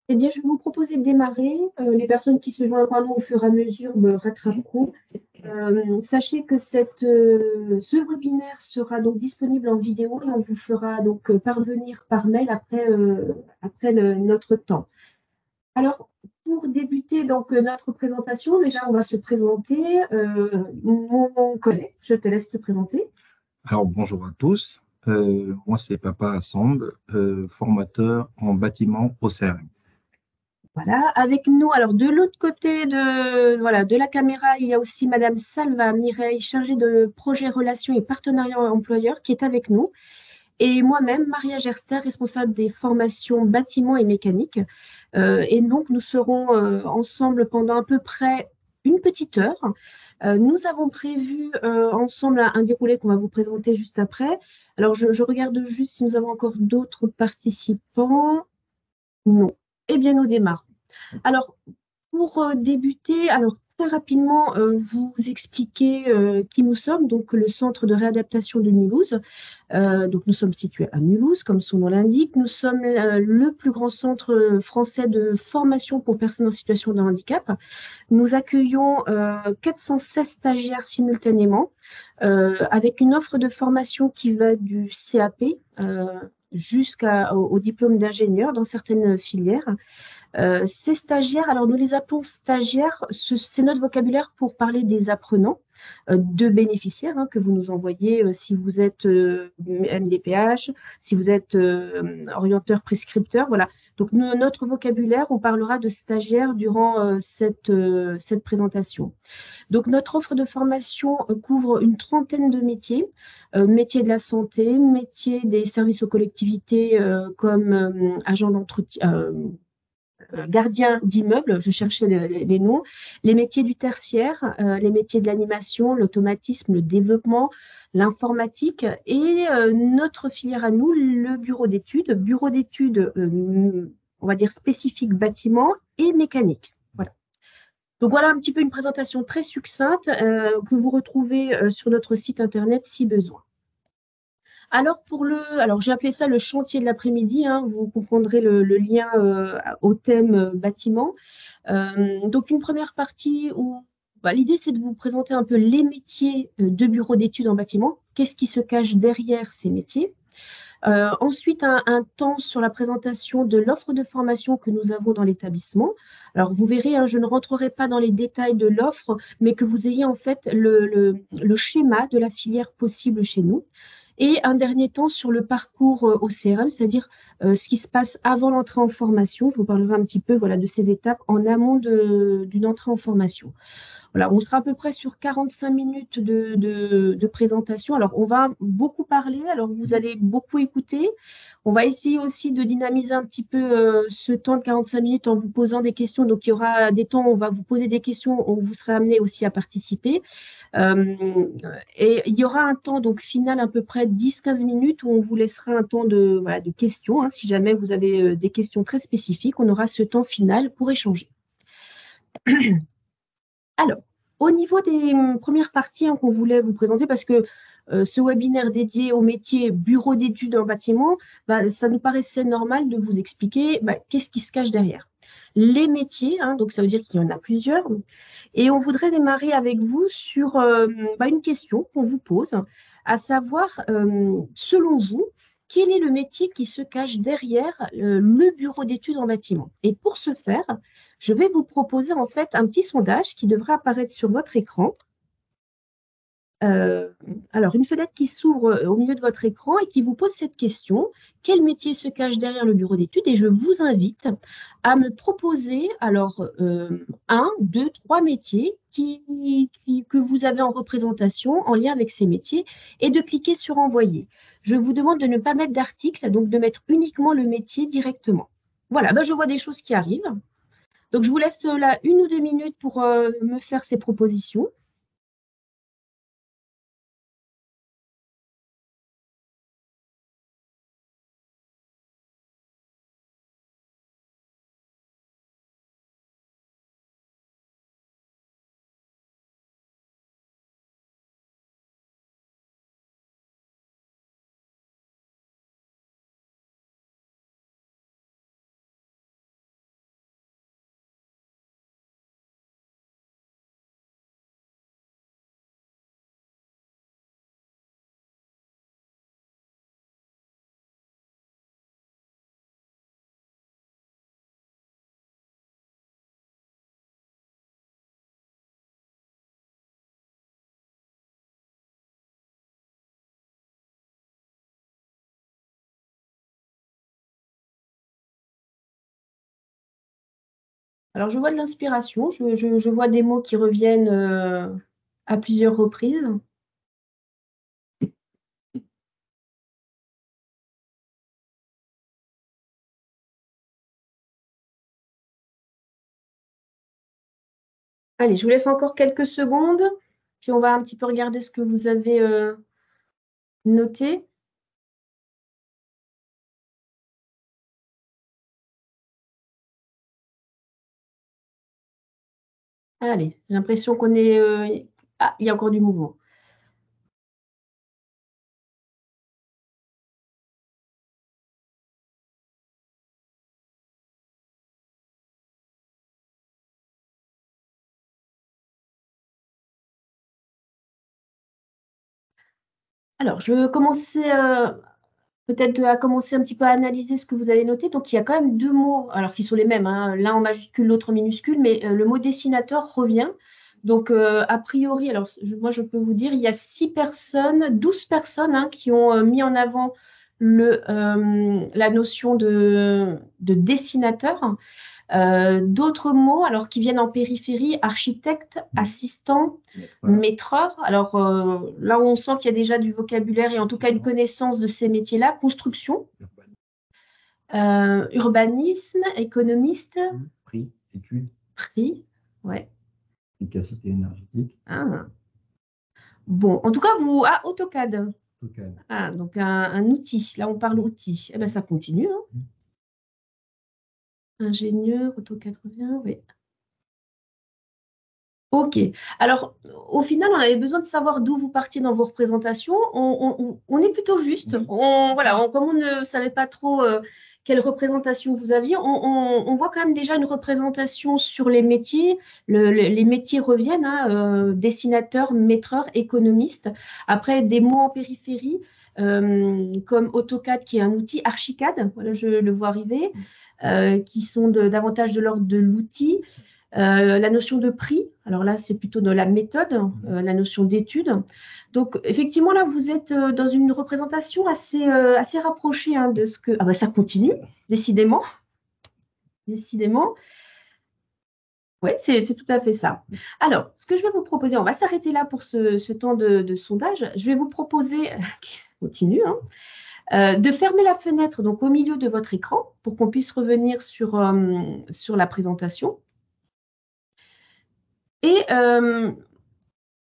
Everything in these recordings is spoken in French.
Eh bien, je vais vous proposer de démarrer. Les personnes qui se joindront à nous au fur et à mesure me rattraperont. Sachez que ce webinaire sera donc disponible en vidéo et on vous fera donc parvenir par mail après notre temps. Alors, pour débuter donc notre présentation, déjà, on va se présenter. Mon collègue, je te laisse te présenter. Alors bonjour à tous. Moi c'est Papa Assemble, formateur en bâtiment au CRM. Voilà, avec nous, alors de l'autre côté de la caméra, il y a aussi Madame Salva Mireille, chargée de projet relations et partenariat employeur, qui est avec nous. Et moi-même, Maria Gerster, responsable des formations bâtiments et mécanique. Et donc, nous serons ensemble pendant à peu près une petite heure. Nous avons prévu ensemble un déroulé qu'on va vous présenter juste après. Alors, je regarde juste si nous avons encore d'autres participants. Non. Eh bien, nous démarrons. Alors, pour débuter, alors très rapidement, vous expliquer qui nous sommes, donc le Centre de réadaptation de Mulhouse. Donc nous sommes situés à Mulhouse, comme son nom l'indique. Nous sommes le plus grand centre français de formation pour personnes en situation de handicap. Nous accueillons 416 stagiaires simultanément, avec une offre de formation qui va du CAP jusqu'au diplôme d'ingénieur dans certaines filières. Ces stagiaires, alors nous les appelons stagiaires, c'est notre vocabulaire pour parler des apprenants, de bénéficiaires que vous nous envoyez si vous êtes MDPH, si vous êtes orienteur prescripteur, voilà. Donc notre vocabulaire, on parlera de stagiaires durant cette présentation. Donc notre offre de formation couvre une trentaine de métiers, métiers de la santé, métiers des services aux collectivités comme agent d'entretien, gardien d'immeuble, je cherchais les noms, les métiers du tertiaire, les métiers de l'animation, l'automatisme, le développement, l'informatique et notre filière à nous, le bureau d'études, on va dire spécifique bâtiment et mécanique. Voilà. Donc voilà un petit peu une présentation très succincte que vous retrouvez sur notre site internet si besoin. Alors j'ai appelé ça le chantier de l'après-midi, hein, vous comprendrez le lien au thème bâtiment. Donc une première partie où l'idée c'est de vous présenter un peu les métiers de bureau d'études en bâtiment, qu'est-ce qui se cache derrière ces métiers. Ensuite, un temps sur la présentation de l'offre de formation que nous avons dans l'établissement. Alors, vous verrez, hein, je ne rentrerai pas dans les détails de l'offre, mais que vous ayez en fait le schéma de la filière possible chez nous. Et un dernier temps sur le parcours au CRM, c'est-à-dire ce qui se passe avant l'entrée en formation. Je vous parlerai un petit peu voilà, de ces étapes en amont d'une entrée en formation. Voilà, on sera à peu près sur 45 minutes de présentation. Alors, on va beaucoup parler, alors vous allez beaucoup écouter. On va essayer aussi de dynamiser un petit peu ce temps de 45 minutes en vous posant des questions. Donc, il y aura des temps où on va vous poser des questions, où vous serez amené aussi à participer. Euh, et il y aura un temps donc final à peu près 10-15 minutes où on vous laissera un temps voilà, de questions, hein. Si jamais vous avez des questions très spécifiques, on aura ce temps final pour échanger. Alors, au niveau des premières parties qu'on voulait vous présenter, parce que ce webinaire dédié au métier bureau d'études en bâtiment, ça nous paraissait normal de vous expliquer qu'est-ce qui se cache derrière. Les métiers, hein, donc ça veut dire qu'il y en a plusieurs, et on voudrait démarrer avec vous sur une question qu'on vous pose, à savoir, selon vous, quel est le métier qui se cache derrière le bureau d'études en bâtiment? Et pour ce faire, je vais vous proposer en fait un petit sondage qui devrait apparaître sur votre écran. Euh, alors, une fenêtre qui s'ouvre au milieu de votre écran et qui vous pose cette question. Quel métier se cache derrière le bureau d'études? Et je vous invite à me proposer alors un, deux, trois métiers que vous avez en représentation en lien avec ces métiers et de cliquer sur envoyer. Je vous demande de ne pas mettre d'article, donc de mettre uniquement le métier directement. Voilà, je vois des choses qui arrivent. Donc, je vous laisse là 1 ou 2 minutes pour me faire ces propositions. Alors, je vois de l'inspiration, je vois des mots qui reviennent à plusieurs reprises. Allez, je vous laisse encore quelques secondes, puis on va un petit peu regarder ce que vous avez noté. Allez, j'ai l'impression qu'on est... Ah, il y a encore du mouvement. Alors, je vais commencer peut-être à commencer un petit peu à analyser ce que vous avez noté. Donc, il y a quand même deux mots, alors qui sont les mêmes, hein, l'un en majuscule, l'autre en minuscule, mais le mot dessinateur revient. Donc, a priori, alors moi, je peux vous dire, il y a 6 personnes, 12 personnes hein, qui ont mis en avant la notion de dessinateur. D'autres mots, alors qui viennent en périphérie, architecte, assistant, maîtreur. Alors là où on sent qu'il y a déjà du vocabulaire et en tout cas une connaissance de ces métiers-là, construction, urbanisme, économiste, Prix, études, prix, ouais. efficacité énergétique, Ah. Bon, en tout cas, AutoCAD. AutoCAD. Ah, donc un outil. Là, on parle outil. Eh bien, ça continue. Hein. Ingénieur, AutoCAD revient, oui. Ok. Alors, au final, on avait besoin de savoir d'où vous partiez dans vos représentations. On est plutôt juste. Oui. Voilà, comme on ne savait pas trop quelle représentation vous aviez, on voit quand même déjà une représentation sur les métiers. Les métiers reviennent, hein, dessinateur, maîtreur, économiste. Après, des mots en périphérie, comme AutoCAD, qui est un outil, Archicad, voilà, je le vois arriver, qui sont davantage de l'ordre de l'outil. La notion de prix, alors là, c'est plutôt de la méthode, la notion d'étude. Donc, effectivement, là, vous êtes dans une représentation assez rapprochée hein, de ce que... Ah ben, ça continue, décidément. Décidément. Oui, c'est tout à fait ça. Alors, ce que je vais vous proposer, on va s'arrêter là pour ce temps de sondage. Je vais vous proposer, qui continue, hein, de fermer la fenêtre donc au milieu de votre écran pour qu'on puisse revenir sur la présentation. Et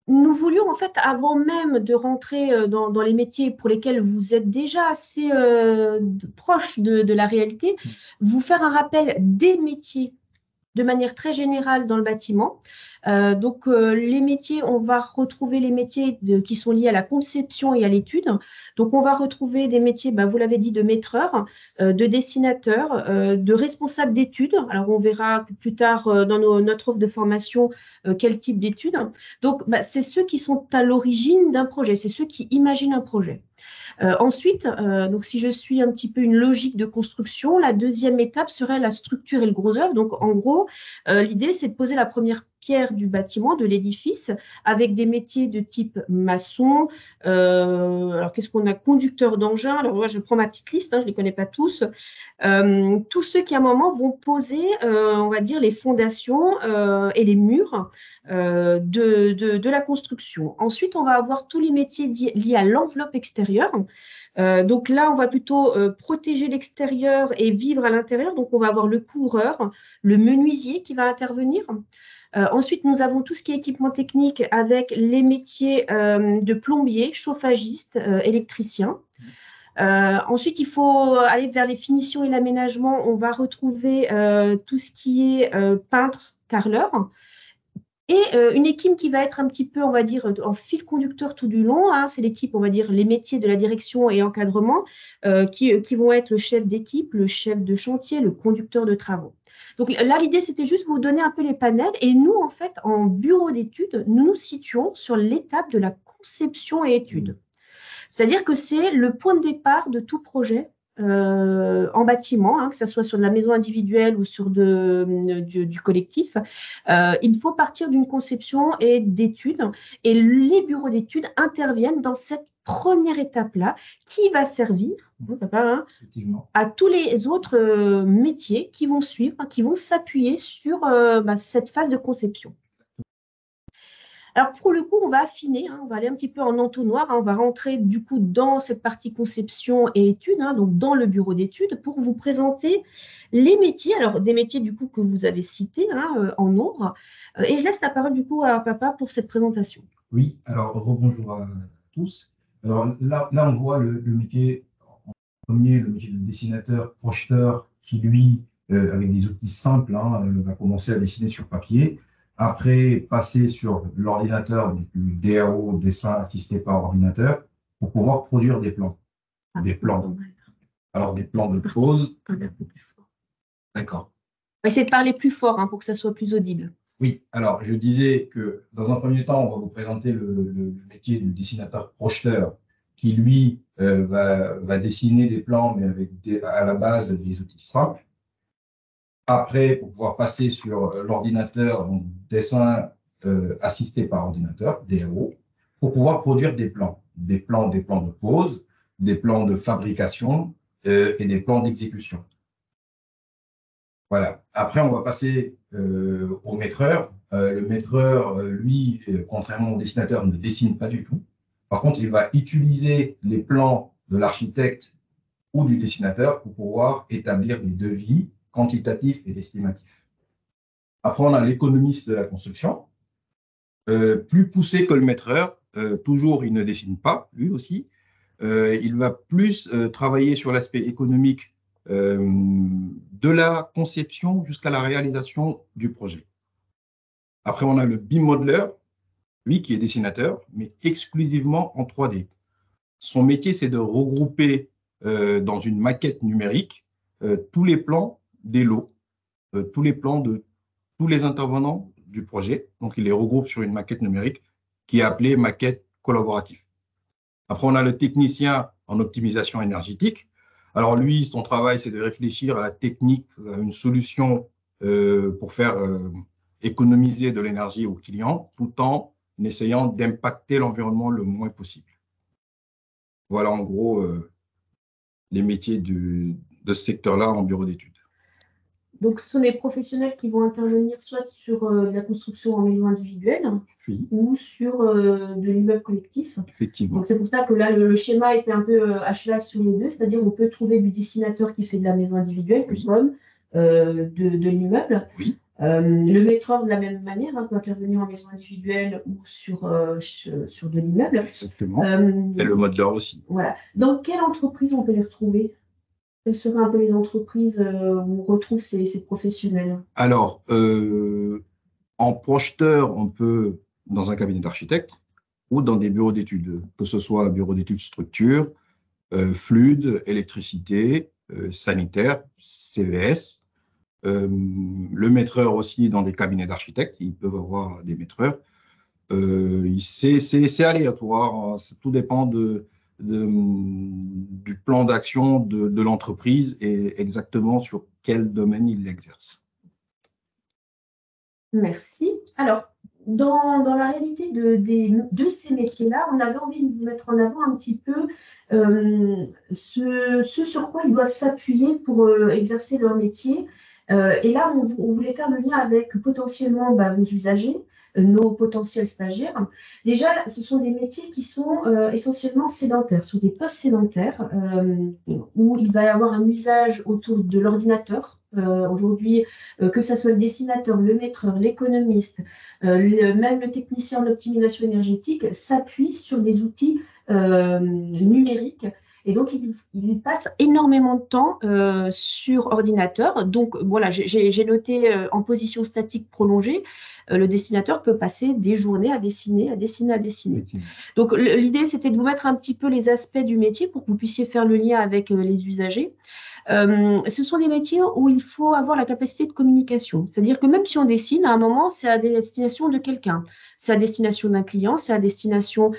nous voulions en fait, avant même de rentrer dans les métiers pour lesquels vous êtes déjà assez proche de la réalité, vous faire un rappel des métiers de manière très générale dans le bâtiment. Donc, les métiers, on va retrouver les métiers qui sont liés à la conception et à l'étude. Donc, on va retrouver des métiers, vous l'avez dit, de maîtreur, de dessinateur, de responsable d'études. Alors, on verra plus tard dans notre offre de formation quel type d'études. Donc, c'est ceux qui sont à l'origine d'un projet, c'est ceux qui imaginent un projet. Ensuite, donc si je suis un petit peu une logique de construction, la deuxième étape serait la structure et le gros œuvre. Donc en gros, l'idée c'est de poser la première pierre du bâtiment, de l'édifice, avec des métiers de type maçon. Alors qu'est-ce qu'on a? Conducteur d'engin. Alors moi je prends ma petite liste, hein, je ne les connais pas tous. Tous ceux qui à un moment vont poser, on va dire, les fondations et les murs de la construction. Ensuite, on va avoir tous les métiers liés à l'enveloppe extérieure. Donc là, on va plutôt protéger l'extérieur et vivre à l'intérieur. Donc, on va avoir le coureur, le menuisier qui va intervenir. Ensuite, nous avons tout ce qui est équipement technique avec les métiers de plombier, chauffagiste, électricien. Ensuite, il faut aller vers les finitions et l'aménagement. On va retrouver tout ce qui est peintre, carreleur. Et une équipe qui va être un petit peu, on va dire, en fil conducteur tout du long, hein, c'est l'équipe, on va dire, les métiers de la direction et encadrement, qui vont être le chef d'équipe, le chef de chantier, le conducteur de travaux. Donc là, l'idée, c'était juste vous donner un peu les panels. Et nous, en fait, en bureau d'études, nous nous situons sur l'étape de la conception et étude. C'est-à-dire que c'est le point de départ de tout projet en bâtiment, hein, que ce soit sur de la maison individuelle ou sur du collectif. Il faut partir d'une conception et d'études. Et les bureaux d'études interviennent dans cette première étape-là qui va servir Effectivement. à tous les autres métiers qui vont suivre, qui vont s'appuyer sur cette phase de conception. Alors, pour le coup, on va affiner, on va aller un petit peu en entonnoir, on va rentrer du coup dans cette partie conception et études, donc dans le bureau d'études, pour vous présenter les métiers, alors des métiers du coup que vous avez cités en nombre. Et je laisse la parole du coup à Papa pour cette présentation. Oui, alors rebonjour à tous. Alors là on voit le métier, en premier, le métier de dessinateur, projeteur, qui lui, avec des outils simples, va commencer à dessiner sur papier. Après, passer sur l'ordinateur, du DAO, dessin assisté par ordinateur, pour pouvoir produire des plans. Des plans. Alors, des plans de pose. D'accord. On va essayer de parler plus fort pour que ça soit plus audible. Oui, alors je disais que dans un premier temps, on va vous présenter le métier du dessinateur projeteur qui, lui, va dessiner des plans, mais avec à la base des outils simples. Après, pour pouvoir passer sur l'ordinateur, donc dessin assisté par ordinateur, DAO, pour pouvoir produire des plans de pose, des plans de fabrication et des plans d'exécution. Voilà. Après, on va passer au maîtreur. Le maîtreur, lui, contrairement au dessinateur, ne dessine pas du tout. Par contre, il va utiliser les plans de l'architecte ou du dessinateur pour pouvoir établir des devis quantitatifs et estimatifs. Après, on a l'économiste de la construction. Plus poussé que le maîtreur, toujours, il ne dessine pas, lui aussi. Il va plus travailler sur l'aspect économique de la conception jusqu'à la réalisation du projet. Après, on a le BIM modeler, lui qui est dessinateur, mais exclusivement en 3D. Son métier, c'est de regrouper dans une maquette numérique tous les plans des lots, tous les plans de tous les intervenants du projet. Donc, il les regroupe sur une maquette numérique qui est appelée maquette collaborative. Après, on a le technicien en optimisation énergétique. Alors lui, son travail, c'est de réfléchir à la technique, à une solution pour faire économiser de l'énergie aux clients, tout en essayant d'impacter l'environnement le moins possible. Voilà en gros les métiers de ce secteur-là en bureau d'études. Donc, ce sont des professionnels qui vont intervenir soit sur la construction en maison individuelle ou sur de l'immeuble collectif. Effectivement. Donc, c'est pour ça que là, le schéma était un peu à cheval sur les deux, c'est-à-dire on peut trouver du dessinateur qui fait de la maison individuelle, comme de l'immeuble. Oui. Le maîtreur, de la même manière, peut intervenir en maison individuelle ou sur de l'immeuble. Exactement. Et le modeleur aussi. Voilà. Dans quelle entreprise on peut les retrouver? Quelles seraient un peu les entreprises où on retrouve ces professionnels? Alors, en projeteur, on peut dans un cabinet d'architecte ou dans des bureaux d'études, que ce soit bureau d'études structure, fluide, électricité, sanitaire, CVS. Le maîtreur aussi dans des cabinets d'architectes, ils peuvent avoir des maîtreurs. C'est aléatoire, tout dépend du plan d'action de l'entreprise et exactement sur quel domaine il l'exerce. Merci. Alors, dans la réalité de ces métiers-là, on avait envie de vous mettre en avant un petit peu ce sur quoi ils doivent s'appuyer pour exercer leur métier. Et là, on voulait faire le lien avec potentiellement vos usagers, nos potentiels stagiaires. Déjà, ce sont des métiers qui sont essentiellement sédentaires, sur des postes sédentaires, où il va y avoir un usage autour de l'ordinateur. Aujourd'hui, que ce soit le dessinateur, le maîtreur, l'économiste, même le technicien de l'optimisation énergétique s'appuie sur des outils numériques. Et donc, il passe énormément de temps sur ordinateur. Donc, voilà, j'ai noté en position statique prolongée, le dessinateur peut passer des journées à dessiner, à dessiner, à dessiner. Donc, l'idée, c'était de vous mettre un petit peu les aspects du métier pour que vous puissiez faire le lien avec les usagers. Ce sont des métiers où il faut avoir la capacité de communication. C'est-à-dire que même si on dessine, à un moment, c'est à destination de quelqu'un. C'est à destination d'un client, c'est à destination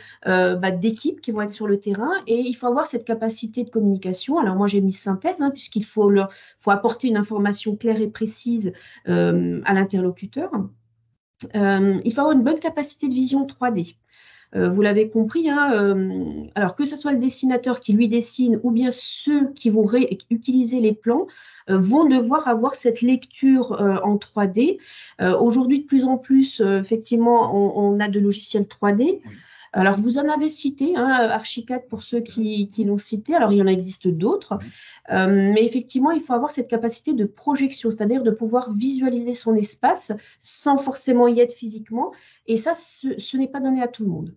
d'équipes qui vont être sur le terrain. Et il faut avoir cette capacité de communication. Alors moi, j'ai mis synthèse, puisqu'il faut apporter une information claire et précise à l'interlocuteur. Il faut avoir une bonne capacité de vision 3D. Vous l'avez compris, hein, alors que ce soit le dessinateur qui lui dessine ou bien ceux qui vont utiliser les plans vont devoir avoir cette lecture en 3D. Aujourd'hui, de plus en plus, effectivement, on a de logiciels 3D. Oui. Alors, vous en avez cité, hein, Archicad pour ceux qui l'ont cité. Alors, il y en existe d'autres. Oui. Mais effectivement, il faut avoir cette capacité de projection, c'est-à-dire de pouvoir visualiser son espace sans forcément y être physiquement. Et ça, ce n'est pas donné à tout le monde.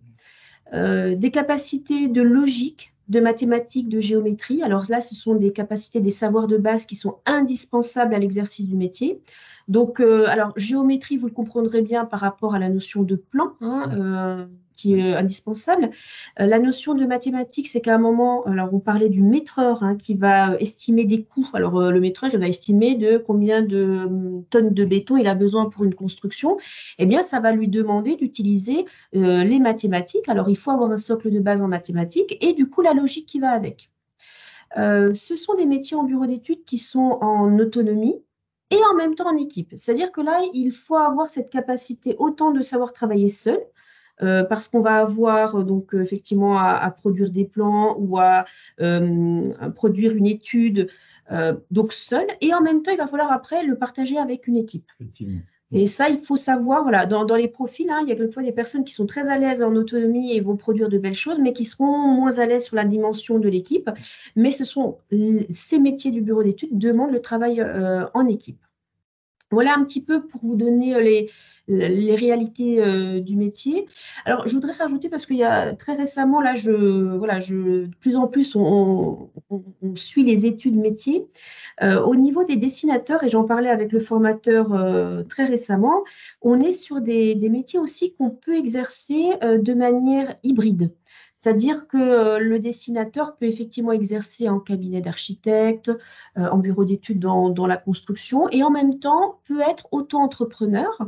Des capacités de logique, de mathématiques, de géométrie. Alors là, ce sont des capacités, des savoirs de base qui sont indispensables à l'exercice du métier. Donc, alors, géométrie, vous le comprendrez bien par rapport à la notion de plan, hein, qui est indispensable. La notion de mathématiques, c'est qu'à un moment, alors on parlait du maîtreur hein, qui va estimer des coûts. Alors, le maîtreur, il va estimer de combien de tonnes de béton il a besoin pour une construction. Eh bien, ça va lui demander d'utiliser les mathématiques. Alors, il faut avoir un socle de base en mathématiques et du coup, la logique qui va avec. Ce sont des métiers en bureau d'études qui sont en autonomie et en même temps en équipe. C'est-à-dire que là, il faut avoir cette capacité autant de savoir travailler seul, parce qu'on va avoir donc effectivement à produire des plans ou à produire une étude donc seul, et en même temps, il va falloir après le partager avec une équipe. Effectivement. Et ça, il faut savoir, voilà, dans les profils, hein, il y a quelquefois des personnes qui sont très à l'aise en autonomie et vont produire de belles choses, mais qui seront moins à l'aise sur la dimension de l'équipe. Mais ces métiers du bureau d'études demandent le travail en équipe. Voilà un petit peu pour vous donner les réalités du métier. Alors, je voudrais rajouter, parce qu'il y a très récemment, là, de plus en plus, on suit les études métiers. Au niveau des dessinateurs, et j'en parlais avec le formateur très récemment, on est sur des métiers aussi qu'on peut exercer de manière hybride. C'est-à-dire que le dessinateur peut effectivement exercer en cabinet d'architecte, en bureau d'études dans la construction, et en même temps peut être auto-entrepreneur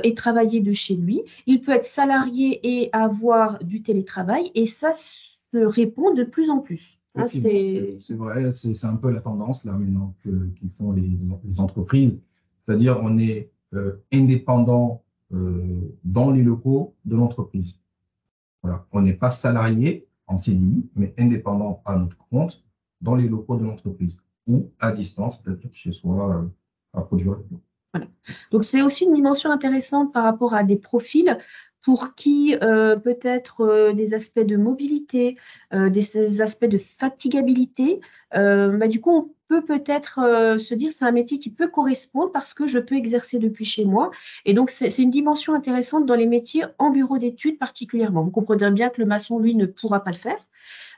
et travailler de chez lui. Il peut être salarié et avoir du télétravail, et ça se répond de plus en plus. Hein, C'est vrai, c'est un peu la tendance là maintenant qu'ils font les entreprises. C'est-à-dire on est indépendant dans les locaux de l'entreprise. Voilà. On n'est pas salarié en CDI, mais indépendant à notre compte dans les locaux de l'entreprise ou à distance, peut-être chez soi, à produire. Voilà. Donc, c'est aussi une dimension intéressante par rapport à des profils pour qui peut-être des aspects de mobilité, des aspects de fatigabilité, du coup, on peut peut-être se dire c'est un métier qui peut correspondre parce que je peux exercer depuis chez moi. Et donc, c'est une dimension intéressante dans les métiers en bureau d'études particulièrement. Vous comprendrez bien que le maçon, lui, ne pourra pas le faire.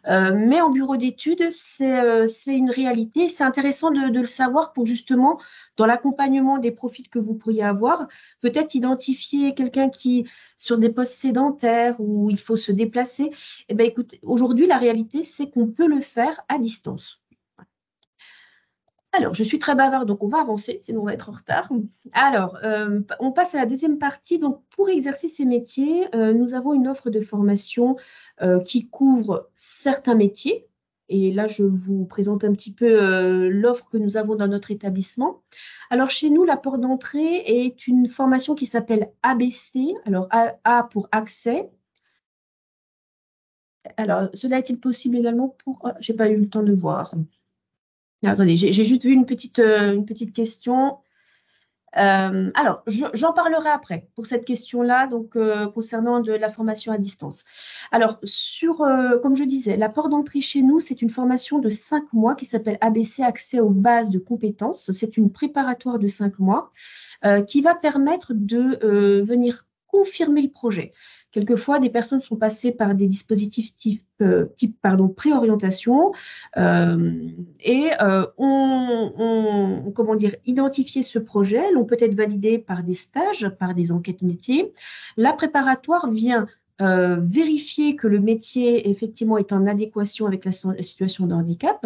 Mais en bureau d'études, c'est une réalité. C'est intéressant de le savoir pour justement, dans l'accompagnement des profils que vous pourriez avoir, peut-être identifier quelqu'un qui, sur des postes sédentaires où il faut se déplacer. Eh bien, écoutez, aujourd'hui, la réalité, c'est qu'on peut le faire à distance. Alors, je suis très bavarde, donc on va avancer, sinon on va être en retard. Alors, on passe à la deuxième partie. Donc, pour exercer ces métiers, nous avons une offre de formation qui couvre certains métiers. Et là, je vous présente un petit peu l'offre que nous avons dans notre établissement. Alors, chez nous, la porte d'entrée est une formation qui s'appelle ABC. Alors, A pour accès. Alors, cela est-il possible également pour... Oh, je n'ai pas eu le temps de voir. Attendez, j'ai juste vu une petite question. Alors, j'en parlerai après pour cette question-là, donc concernant de la formation à distance. Alors, comme je disais, la porte d'entrée chez nous, c'est une formation de 5 mois qui s'appelle ABC Accès aux bases de compétences. C'est une préparatoire de 5 mois qui va permettre de venir confirmer le projet. Quelquefois, des personnes sont passées par des dispositifs type préorientation et ont comment dire, identifié ce projet, l'ont peut-être validé par des stages, par des enquêtes métiers. La préparatoire vient vérifier que le métier effectivement est en adéquation avec la situation de handicap,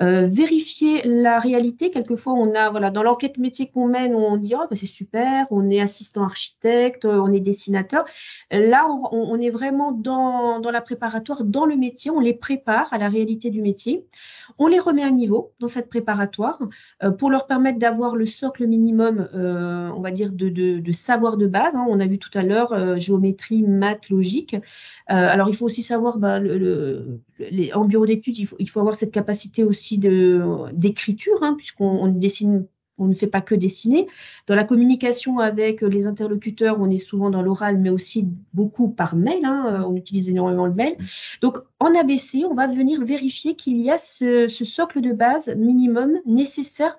vérifier la réalité. Quelquefois, on a, voilà, dans l'enquête métier qu'on mène, on dit oh, bah, c'est super, on est assistant architecte, on est dessinateur. Là, on est vraiment dans la préparatoire, dans le métier, on les prépare à la réalité du métier. On les remet à niveau dans cette préparatoire pour leur permettre d'avoir le socle minimum, on va dire, de savoir de base. Hein. On a vu tout à l'heure géométrie, maths, logique, pédagogique. Alors, il faut aussi savoir, en bureau d'études, il faut avoir cette capacité aussi d'écriture, hein, puisqu'on dessine. On ne fait pas que dessiner. Dans la communication avec les interlocuteurs, on est souvent dans l'oral, mais aussi beaucoup par mail. Hein, on utilise énormément le mail. Donc, en ABC, on va venir vérifier qu'il y a ce socle de base minimum nécessaire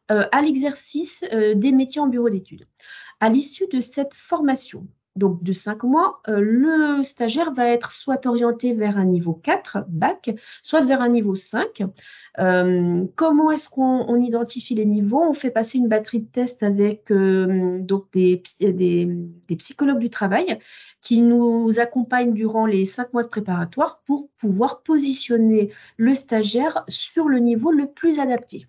à l'exercice des métiers en bureau d'études. À l'issue de cette formation, donc de 5 mois, le stagiaire va être soit orienté vers un niveau 4, bac, soit vers un niveau 5. Comment est-ce qu'on identifie les niveaux? On fait passer une batterie de tests avec donc des psychologues du travail qui nous accompagnent durant les 5 mois de préparatoire pour pouvoir positionner le stagiaire sur le niveau le plus adapté.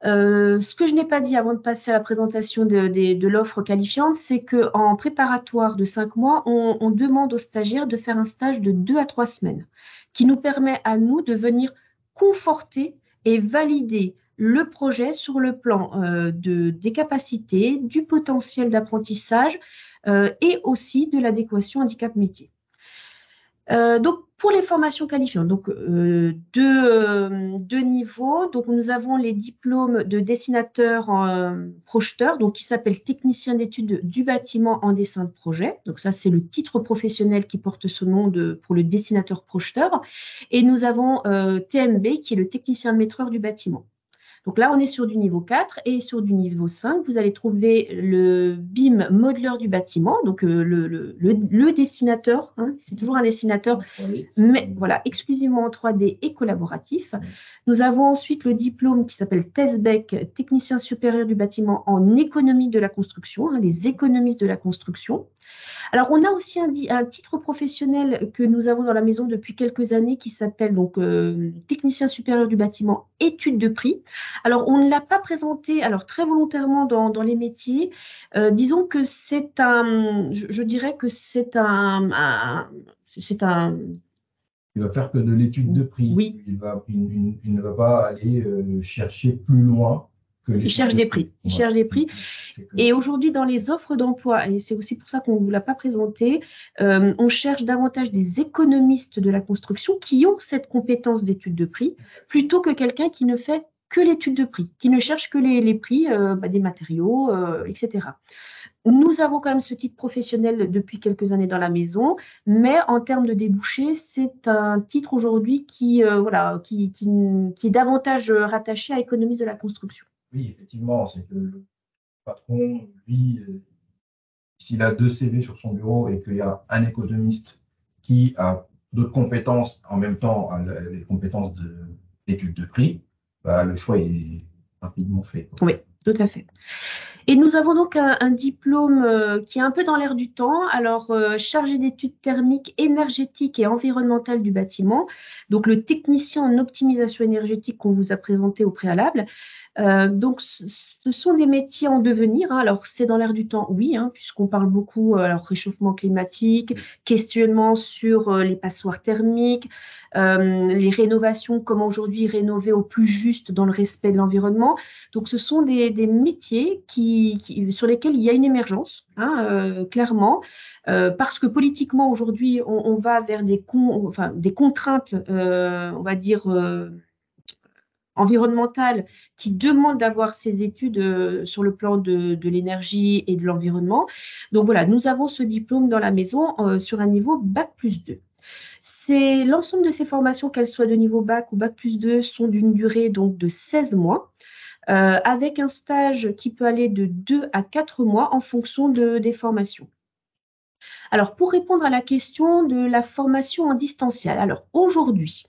Ce que je n'ai pas dit avant de passer à la présentation de l'offre qualifiante, c'est qu'en préparatoire de 5 mois, on demande aux stagiaires de faire un stage de 2 à 3 semaines, qui nous permet à nous de venir conforter et valider le projet sur le plan des capacités, du potentiel d'apprentissage et aussi de l'adéquation handicap-métier. Donc, pour les formations qualifiantes, donc deux niveaux. Donc, nous avons les diplômes de dessinateur projeteur, donc qui s'appelle technicien d'études du bâtiment en dessin de projet. Donc, ça, c'est le titre professionnel qui porte ce nom pour le dessinateur projeteur. Et nous avons TMB, qui est le technicien maîtreur du bâtiment. Donc là, on est sur du niveau 4 et sur du niveau 5, vous allez trouver le BIM modeleur du bâtiment, donc le dessinateur, hein, c'est toujours un dessinateur, mais voilà, exclusivement en 3D et collaboratif. Nous avons ensuite le diplôme qui s'appelle TESBEC, technicien supérieur du bâtiment en économie de la construction, hein, les économistes de la construction. Alors, on a aussi un titre professionnel que nous avons dans la maison depuis quelques années qui s'appelle donc technicien supérieur du bâtiment, études de prix. Alors, on ne l'a pas présenté alors très volontairement dans les métiers. Disons que c'est je dirais que c'est Il va faire que de l'étude de prix. Oui. Il ne va pas aller chercher plus loin que l'étude. Il cherche des prix. Il cherche des prix. Et aujourd'hui, dans les offres d'emploi, et c'est aussi pour ça qu'on ne vous l'a pas présenté, on cherche davantage des économistes de la construction qui ont cette compétence d'étude de prix, plutôt que quelqu'un qui ne fait que l'étude de prix, qui ne cherche que les prix des matériaux, etc. Nous avons quand même ce titre professionnel depuis quelques années dans la maison, mais en termes de débouchés, c'est un titre aujourd'hui qui est davantage rattaché à économiste de la construction. Oui, effectivement, c'est que le patron, lui, s'il a 2 CV sur son bureau et qu'il y a un économiste qui a d'autres compétences, en même temps les compétences d'étude de prix, le choix est rapidement fait. Oui, tout à fait. Et nous avons donc un diplôme qui est un peu dans l'air du temps. Alors, chargé d'études thermiques, énergétiques et environnementales du bâtiment. Donc, le technicien en optimisation énergétique qu'on vous a présenté au préalable. Donc, ce sont des métiers en devenir. Hein. Alors, c'est dans l'air du temps, oui, hein, puisqu'on parle beaucoup réchauffement climatique, questionnement sur les passoires thermiques, les rénovations, comment aujourd'hui rénover au plus juste dans le respect de l'environnement. Donc, ce sont des métiers sur lesquels il y a une émergence, hein, clairement, parce que politiquement, aujourd'hui, on va vers des contraintes, on va dire, environnementales qui demandent d'avoir ces études sur le plan de l'énergie et de l'environnement. Donc voilà, nous avons ce diplôme dans la maison sur un niveau Bac+2. C'est l'ensemble de ces formations, qu'elles soient de niveau Bac ou Bac+2, sont d'une durée donc de 16 mois. Avec un stage qui peut aller de 2 à 4 mois en fonction des formations. Alors, pour répondre à la question de la formation en distanciel, alors aujourd'hui,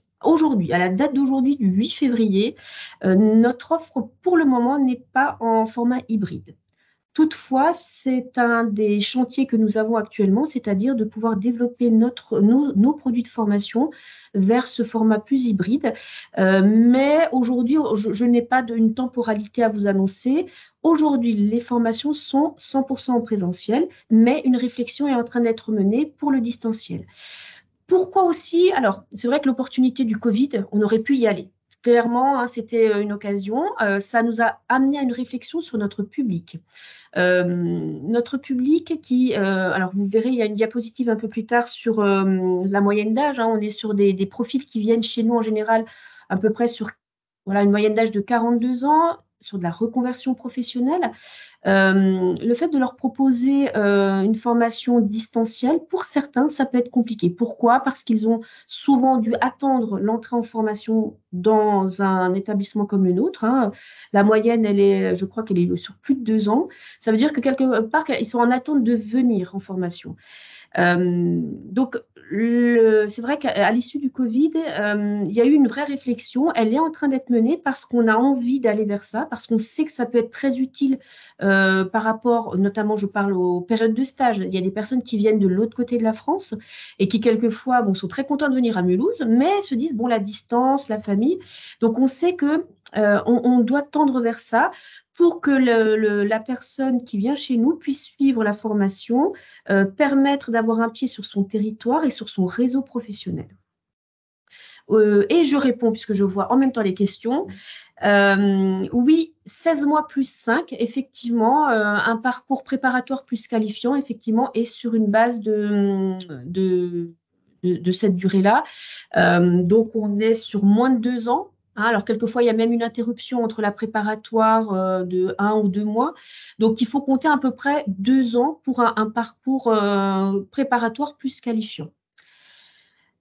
à la date d'aujourd'hui, du 8 février, notre offre pour le moment n'est pas en format hybride. Toutefois, c'est un des chantiers que nous avons actuellement, c'est-à-dire de pouvoir développer nos produits de formation vers ce format plus hybride. Mais aujourd'hui, je n'ai pas une temporalité à vous annoncer. Aujourd'hui, les formations sont 100% en présentiel, mais une réflexion est en train d'être menée pour le distanciel. Pourquoi aussi? Alors, c'est vrai que l'opportunité du Covid, on aurait pu y aller. clairement, hein, c'était une occasion. Ça nous a amené à une réflexion sur notre public. Notre public qui, alors vous verrez, il y a une diapositive un peu plus tard sur la moyenne d'âge, hein. On est sur des profils qui viennent chez nous en général à peu près sur voilà, une moyenne d'âge de 42 ans, sur de la reconversion professionnelle. Le fait de leur proposer une formation distancielle, pour certains, ça peut être compliqué. Pourquoi? Parce qu'ils ont souvent dû attendre l'entrée en formation dans un établissement comme le nôtre, hein. La moyenne, je crois qu'elle est sur plus de 2 ans. Ça veut dire que quelque part, ils sont en attente de venir en formation. Donc, c'est vrai qu'à l'issue du Covid, il y a eu une vraie réflexion. Elle est en train d'être menée parce qu'on a envie d'aller vers ça, parce qu'on sait que ça peut être très utile par rapport, notamment, je parle aux périodes de stage. Il y a des personnes qui viennent de l'autre côté de la France et qui, quelquefois, bon, sont très contents de venir à Mulhouse, mais se disent, bon, la distance, la famille. Donc, on sait que on doit tendre vers ça pour que la personne qui vient chez nous puisse suivre la formation, permettre d'avoir un pied sur son territoire et sur son réseau professionnel. Et je réponds, puisque je vois en même temps les questions. Oui, 16 mois plus 5, effectivement, un parcours préparatoire plus qualifiant, effectivement, est sur une base de cette durée-là. Donc, on est sur moins de 2 ans. Hein. Alors, quelquefois, il y a même une interruption entre la préparatoire de 1 ou 2 mois. Donc, il faut compter à peu près 2 ans pour un parcours préparatoire plus qualifiant.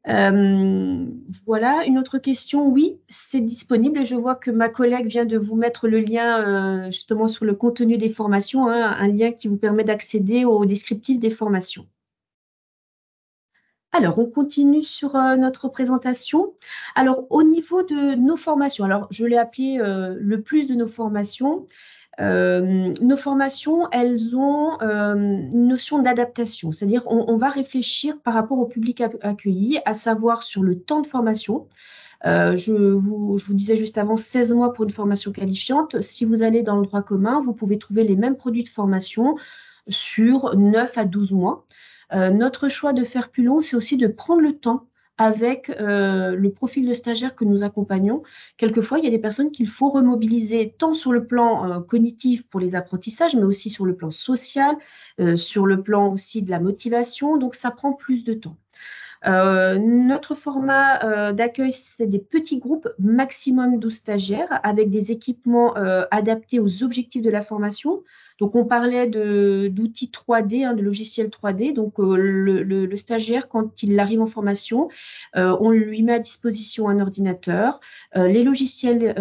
Voilà, une autre question. Oui, c'est disponible et je vois que ma collègue vient de vous mettre le lien justement sur le contenu des formations, hein, un lien qui vous permet d'accéder au descriptif des formations. Alors, on continue sur notre présentation. Alors, au niveau de nos formations, alors je l'ai appelé le plus de nos formations. Nos formations, elles ont une notion d'adaptation, c'est-à-dire on va réfléchir par rapport au public accueilli, à savoir sur le temps de formation. Je vous disais juste avant 16 mois pour une formation qualifiante. Si vous allez dans le droit commun, vous pouvez trouver les mêmes produits de formation sur 9 à 12 mois. Notre choix de faire plus long, c'est aussi de prendre le temps avec le profil de stagiaire que nous accompagnons. Quelquefois, il y a des personnes qu'il faut remobiliser tant sur le plan cognitif pour les apprentissages, mais aussi sur le plan social, sur le plan aussi de la motivation. Donc, ça prend plus de temps. Notre format d'accueil, c'est des petits groupes, maximum 12 stagiaires, avec des équipements adaptés aux objectifs de la formation. Donc, on parlait d'outils 3D, hein, de logiciels 3D. Donc, le stagiaire, quand il arrive en formation, on lui met à disposition un ordinateur, les logiciels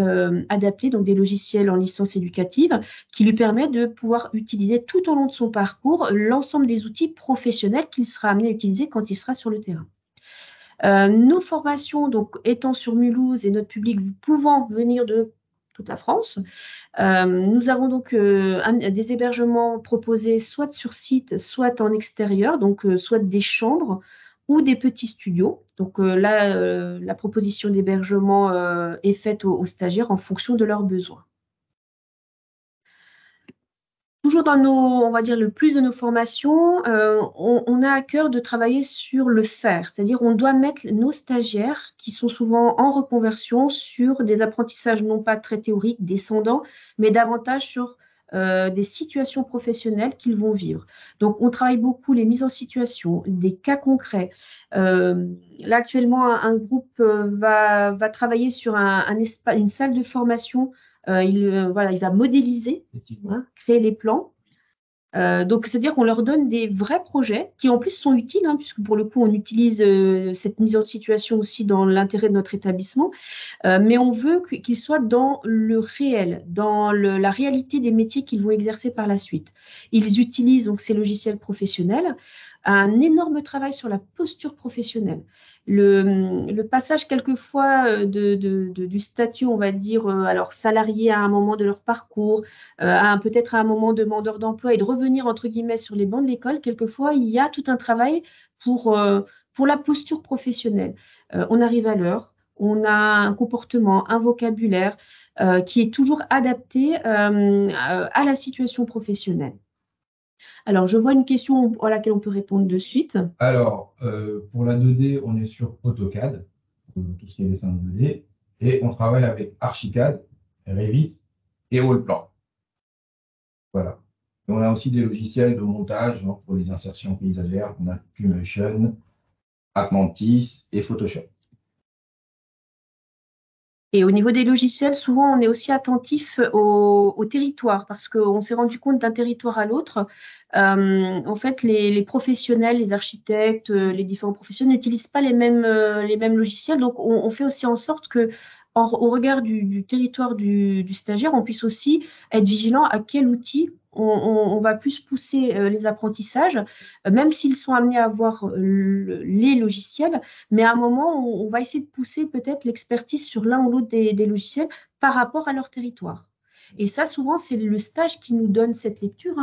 adaptés, donc des logiciels en licence éducative, qui lui permettent de pouvoir utiliser tout au long de son parcours l'ensemble des outils professionnels qu'il sera amené à utiliser quand il sera sur le terrain. Nos formations, donc étant sur Mulhouse et notre public pouvant venir de toute la France, nous avons donc des hébergements proposés soit sur site, soit en extérieur, donc soit des chambres ou des petits studios. Donc là, la proposition d'hébergement est faite aux stagiaires en fonction de leurs besoins. Toujours dans on va dire, le plus de nos formations, on a à cœur de travailler sur le faire, c'est-à-dire on doit mettre nos stagiaires, qui sont souvent en reconversion, sur des apprentissages non pas très théoriques, descendants, mais davantage sur des situations professionnelles qu'ils vont vivre. Donc, on travaille beaucoup les mises en situation, des cas concrets. Là, actuellement, un groupe va travailler sur une salle de formation. Il va modéliser, hein, créer les plans. Donc, c'est-à-dire qu'on leur donne des vrais projets qui, en plus, sont utiles, hein, puisque pour le coup, on utilise cette mise en situation aussi dans l'intérêt de notre établissement. Mais on veut qu'ils soient dans le réel, dans la réalité des métiers qu'ils vont exercer par la suite. Ils utilisent donc ces logiciels professionnels, un énorme travail sur la posture professionnelle. Le passage quelquefois du statut, on va dire, alors salarié à un moment de leur parcours, peut-être à un moment demandeur d'emploi et de revenir entre guillemets sur les bancs de l'école, quelquefois il y a tout un travail pour la posture professionnelle. On arrive à l'heure, on a un comportement, un vocabulaire qui est toujours adapté à la situation professionnelle. Alors, je vois une question à laquelle on peut répondre de suite. Alors, pour la 2D, on est sur AutoCAD, tout ce qui est dessin de 2D. et on travaille avec Archicad, Revit et Allplan. Voilà. Et on a aussi des logiciels de montage pour les insertions paysagères. On a QMotion, Atlantis et Photoshop. Et au niveau des logiciels, souvent, on est aussi attentif au territoire parce qu'on s'est rendu compte d'un territoire à l'autre. En fait, les professionnels, les architectes, les différents professionnels n'utilisent pas les mêmes logiciels. Donc, on fait aussi en sorte que, au regard du territoire du stagiaire, on puisse aussi être vigilant à quel outil on va plus pousser les apprentissages, même s'ils sont amenés à avoir les logiciels. Mais à un moment, on va essayer de pousser peut-être l'expertise sur l'un ou l'autre des logiciels par rapport à leur territoire. Et ça, souvent, c'est le stage qui nous donne cette lecture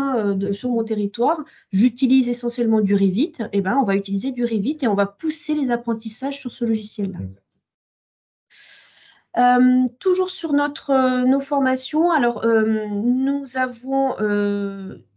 sur mon territoire. J'utilise essentiellement du Revit. Eh ben, on va utiliser du Revit et on va pousser les apprentissages sur ce logiciel-là. Toujours sur nos formations, alors nous avons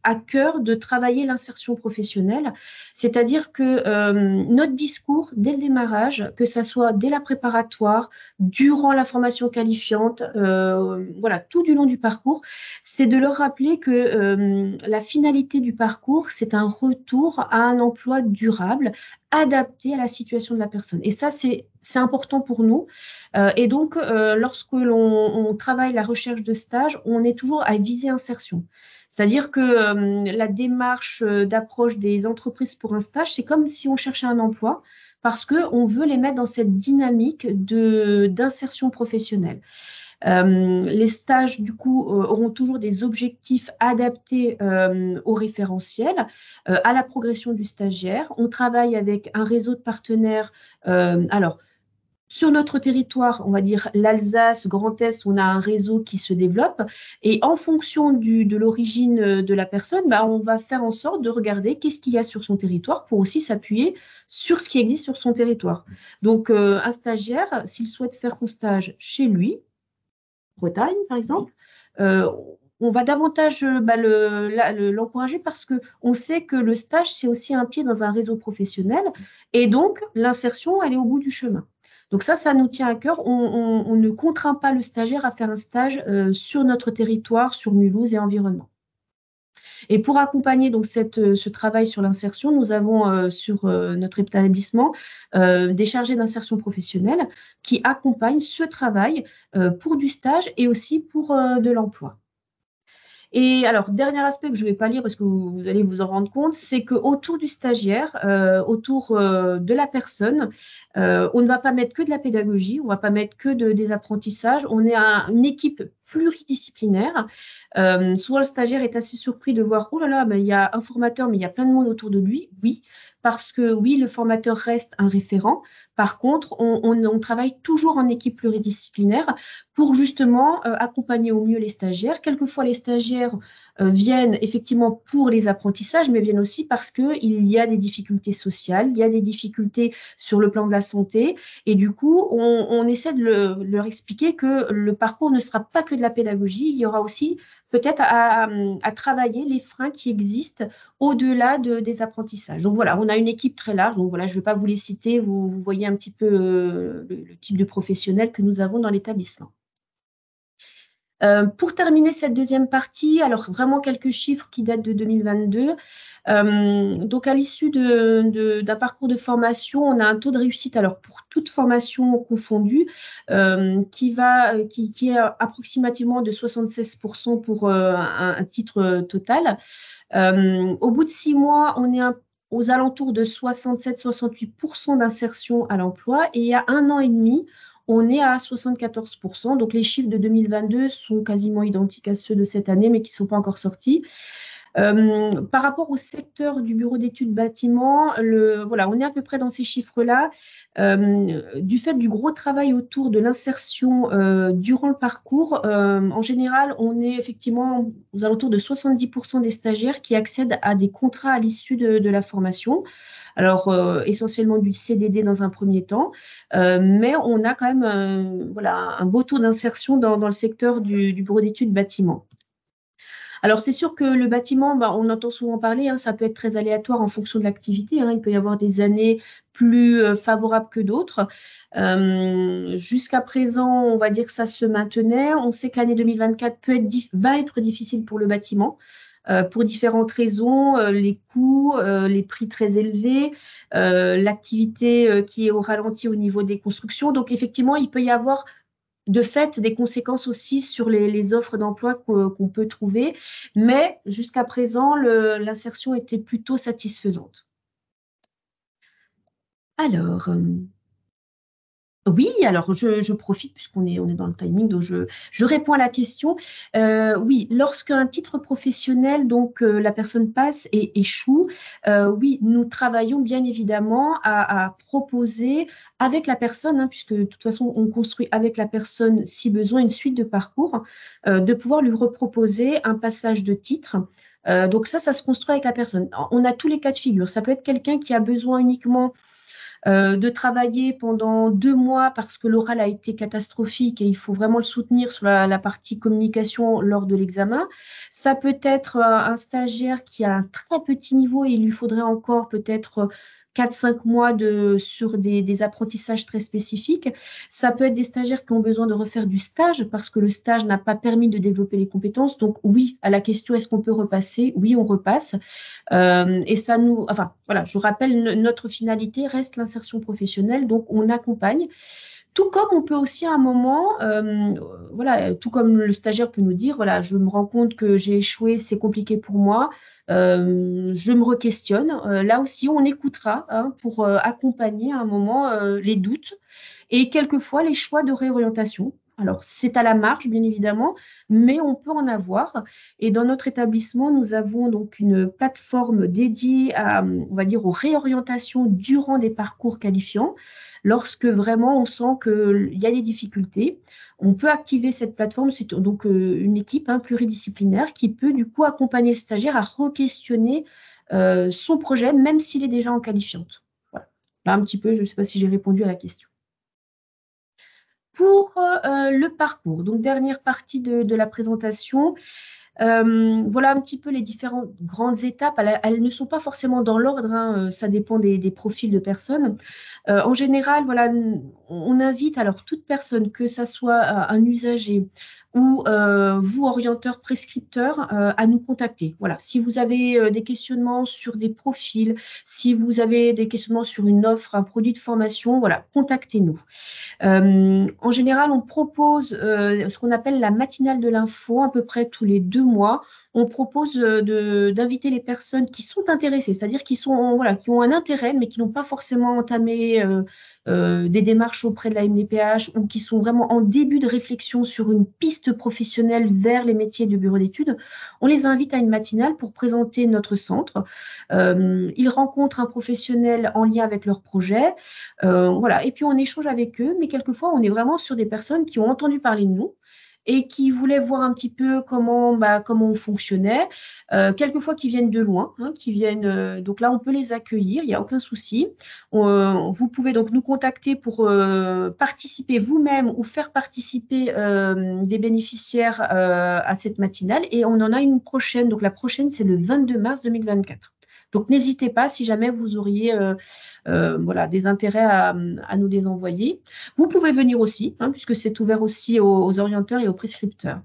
à cœur de travailler l'insertion professionnelle, c'est-à-dire que notre discours dès le démarrage, que ça soit dès la préparatoire, durant la formation qualifiante, voilà, tout du long du parcours, c'est de leur rappeler que la finalité du parcours, c'est un retour à un emploi durable, adapté à la situation de la personne. Et ça, c'est important pour nous. Et donc, lorsque l'on travaille la recherche de stage, on est toujours à visée insertion. C'est-à-dire que la démarche d'approche des entreprises pour un stage, c'est comme si on cherchait un emploi parce qu'on veut les mettre dans cette dynamique d'insertion professionnelle. Les stages, du coup, auront toujours des objectifs adaptés au référentiel, à la progression du stagiaire. On travaille avec un réseau de partenaires. Alors, sur notre territoire, on va dire l'Alsace, Grand Est, on a un réseau qui se développe et en fonction de l'origine de la personne, bah, on va faire en sorte de regarder qu'est-ce qu'il y a sur son territoire pour aussi s'appuyer sur ce qui existe sur son territoire. Donc, un stagiaire, s'il souhaite faire son stage chez lui, Bretagne par exemple, on va davantage l'encourager parce qu'on sait que le stage, c'est aussi un pied dans un réseau professionnel et donc l'insertion, elle est au bout du chemin. Donc ça nous tient à cœur. On ne contraint pas le stagiaire à faire un stage sur notre territoire, sur Mulhouse et environnement. Et pour accompagner donc ce travail sur l'insertion, nous avons sur notre établissement des chargés d'insertion professionnelle qui accompagnent ce travail pour du stage et aussi pour de l'emploi. Et alors, dernier aspect que je ne vais pas lire parce que vous allez vous en rendre compte, c'est qu'autour du stagiaire, autour de la personne, on ne va pas mettre que de la pédagogie, on ne va pas mettre que des apprentissages, on est une équipe pluridisciplinaire. Souvent, le stagiaire est assez surpris de voir, oh là là, ben, il y a un formateur, mais il y a plein de monde autour de lui. Oui, parce que oui, le formateur reste un référent. Par contre, on travaille toujours en équipe pluridisciplinaire pour justement accompagner au mieux les stagiaires. Quelquefois, les stagiaires viennent effectivement pour les apprentissages, mais viennent aussi parce qu'il y a des difficultés sociales, il y a des difficultés sur le plan de la santé. Et du coup, on essaie de leur expliquer que le parcours ne sera pas que de la pédagogie, il y aura aussi peut-être à travailler les freins qui existent au-delà des apprentissages. Donc voilà, on a une équipe très large. Donc voilà, je ne vais pas vous les citer, vous voyez un petit peu le type de professionnels que nous avons dans l'établissement. Pour terminer cette deuxième partie, alors vraiment quelques chiffres qui datent de 2022. Donc à l'issue d'un parcours de formation, on a un taux de réussite, alors pour toute formation confondue, qui est approximativement de 76% pour un titre total. Au bout de 6 mois, on est aux alentours de 67-68% d'insertion à l'emploi et il y a 1 an et demi, on est à 74%. Donc, les chiffres de 2022 sont quasiment identiques à ceux de cette année, mais qui ne sont pas encore sortis. Par rapport au secteur du bureau d'études bâtiment, voilà, on est à peu près dans ces chiffres-là. Du fait du gros travail autour de l'insertion durant le parcours, en général, on est effectivement aux alentours de 70% des stagiaires qui accèdent à des contrats à l'issue de la formation. Alors, essentiellement du CDD dans un premier temps, mais on a quand même voilà, un beau taux d'insertion dans le secteur du bureau d'études bâtiment. Alors, c'est sûr que le bâtiment, bah, on entend souvent parler, hein, ça peut être très aléatoire en fonction de l'activité, hein. Il peut y avoir des années plus favorables que d'autres. Jusqu'à présent, on va dire que ça se maintenait. On sait que l'année 2024 va être difficile pour le bâtiment. Pour différentes raisons, les coûts, les prix très élevés, l'activité qui est au ralenti au niveau des constructions. Donc, effectivement, il peut y avoir de fait des conséquences aussi sur les offres d'emploi qu'on peut trouver. Mais jusqu'à présent, l'insertion était plutôt satisfaisante. Alors, oui, alors je profite puisqu'on est dans le timing, donc je réponds à la question. Oui, lorsqu'un titre professionnel, donc la personne passe et échoue, oui, nous travaillons bien évidemment à proposer avec la personne, hein, puisque de toute façon on construit avec la personne si besoin une suite de parcours, de pouvoir lui reproposer un passage de titre. Donc ça se construit avec la personne. On a tous les cas de figure. Ça peut être quelqu'un qui a besoin uniquement de travailler pendant 2 mois parce que l'oral a été catastrophique et il faut vraiment le soutenir sur la partie communication lors de l'examen. Ça peut être un stagiaire qui a un très petit niveau et il lui faudrait encore peut-être 4-5 mois sur des apprentissages très spécifiques. Ça peut être des stagiaires qui ont besoin de refaire du stage parce que le stage n'a pas permis de développer les compétences. Donc oui, à la question est-ce qu'on peut repasser? Oui, on repasse. Et ça nous, enfin voilà, je rappelle, notre finalité reste l'insertion professionnelle, donc on accompagne. Tout comme on peut aussi à un moment, voilà, tout comme le stagiaire peut nous dire, voilà, je me rends compte que j'ai échoué, c'est compliqué pour moi, je me re-questionne. Là aussi, on écoutera, hein, pour accompagner à un moment les doutes et quelquefois les choix de réorientation. Alors, c'est à la marge, bien évidemment, mais on peut en avoir. Et dans notre établissement, nous avons donc une plateforme dédiée à, on va dire, aux réorientations durant des parcours qualifiants. Lorsque vraiment on sent qu'il y a des difficultés, on peut activer cette plateforme. C'est donc une équipe, hein, pluridisciplinaire qui peut du coup accompagner le stagiaire à re-questionner son projet, même s'il est déjà en qualifiante. Voilà. Là, un petit peu, je ne sais pas si j'ai répondu à la question. Pour le parcours, donc dernière partie de la présentation, voilà un petit peu les différentes grandes étapes. Elles ne sont pas forcément dans l'ordre, hein, ça dépend des profils de personnes. En général, voilà, on invite alors toute personne, que ça soit un usager ou vous, orienteur, prescripteur, à nous contacter. Voilà, si vous avez des questionnements sur des profils, si vous avez des questionnements sur une offre, un produit de formation, voilà, contactez-nous. En général, on propose ce qu'on appelle la matinale de l'info, à peu près tous les 2 mois. On propose d'inviter les personnes qui sont intéressées, c'est-à-dire voilà, qui ont un intérêt, mais qui n'ont pas forcément entamé des démarches auprès de la MDPH ou qui sont vraiment en début de réflexion sur une piste professionnelle vers les métiers de bureau d'études. On les invite à une matinale pour présenter notre centre. Ils rencontrent un professionnel en lien avec leur projet. Voilà. Et puis on échange avec eux, mais quelquefois on est vraiment sur des personnes qui ont entendu parler de nous et qui voulaient voir un petit peu comment on fonctionnait. Quelquefois qui viennent de loin, hein, donc là on peut les accueillir, il n'y a aucun souci. Vous pouvez donc nous contacter pour participer vous-même ou faire participer des bénéficiaires à cette matinale, et on en a une prochaine. Donc la prochaine, c'est le 22 mars 2024. Donc n'hésitez pas si jamais vous auriez voilà, des intérêts à nous les envoyer. Vous pouvez venir aussi, hein, puisque c'est ouvert aussi aux orienteurs et aux prescripteurs.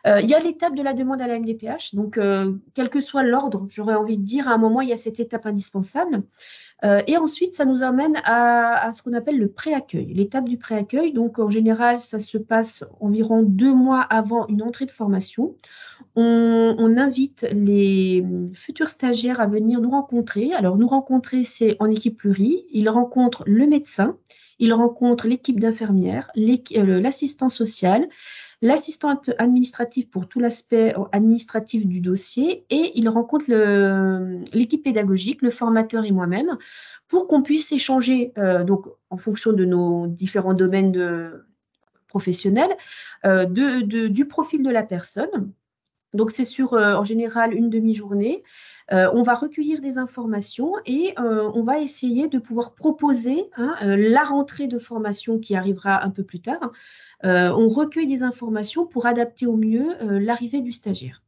Il y a l'étape de la demande à la MDPH. Donc, quel que soit l'ordre, j'aurais envie de dire, à un moment, il y a cette étape indispensable. Et ensuite, ça nous amène à ce qu'on appelle le pré-accueil, l'étape du pré-accueil. Donc, en général, ça se passe environ 2 mois avant une entrée de formation. On invite les futurs stagiaires à venir nous rencontrer. Alors, nous rencontrer, c'est en équipe pluri. Ils rencontrent le médecin, ils rencontrent l'équipe d'infirmières, l'assistant social, l'assistant administratif pour tout l'aspect administratif du dossier, et ils rencontrent l'équipe pédagogique, le formateur et moi-même, pour qu'on puisse échanger, donc, en fonction de nos différents domaines professionnels, du profil de la personne. Donc, c'est sur, en général, une demi-journée. On va recueillir des informations et on va essayer de pouvoir proposer, hein, la rentrée de formation qui arrivera un peu plus tard. On recueille des informations pour adapter au mieux l'arrivée du stagiaire.